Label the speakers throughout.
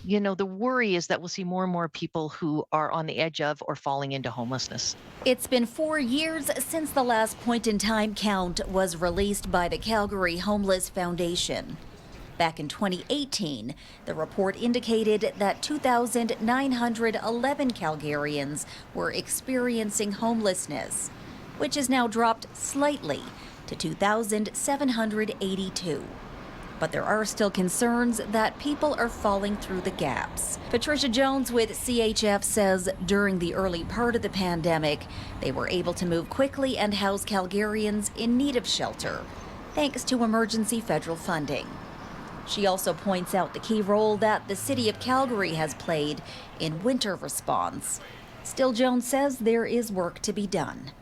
Speaker 1: the worry is that we'll see more and more people who are on the edge of or falling into homelessness.
Speaker 2: It's been 4 years since the last point in time count was released by the Calgary Homeless Foundation. Back in 2018, the report indicated that 2,911 Calgarians were experiencing homelessness, which has now dropped slightly to 2,782. But there are still concerns that people are falling through the gaps. Patricia Jones with CHF says during the early part of the pandemic, they were able to move quickly and house Calgarians in need of shelter, thanks to emergency federal funding. She also points out the key role that the city of Calgary has played in winter response. Still, Jones says there is work to be done.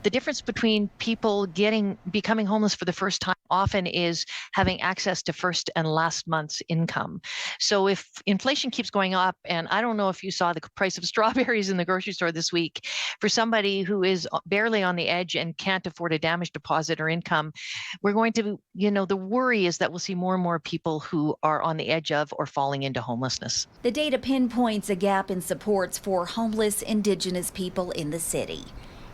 Speaker 1: The difference between people becoming homeless for the first time often is having access to first and last month's income. So if inflation keeps going up, and I don't know if you saw the price of strawberries in the grocery store this week, for somebody who is barely on the edge and can't afford a damage deposit or income, we're going to, the worry is that we'll see more and more people who are on the edge of or falling into homelessness.
Speaker 2: The data pinpoints a gap in supports for homeless Indigenous people in the city,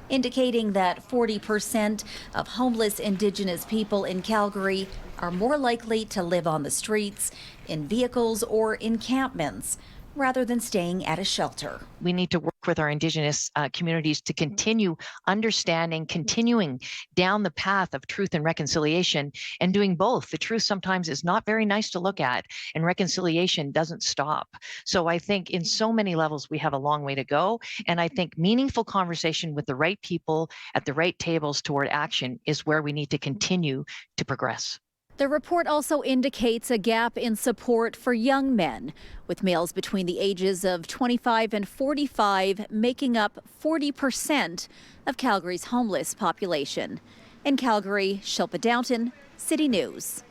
Speaker 2: indicating that 40% of homeless Indigenous people in Calgary are more likely to live on the streets, in vehicles or encampments, rather than staying at a shelter.
Speaker 1: We need to work with our Indigenous communities to continue continuing down the path of truth and reconciliation, and doing both. The truth sometimes is not very nice to look at, and reconciliation doesn't stop. So I think in so many levels we have a long way to go, and I think meaningful conversation with the right people at the right tables toward action is where we need to continue to progress.
Speaker 3: The report also indicates a gap in support for young men, with males between the ages of 25 and 45 making up 40% of Calgary's homeless population. In Calgary, Shilpa Downton, City News.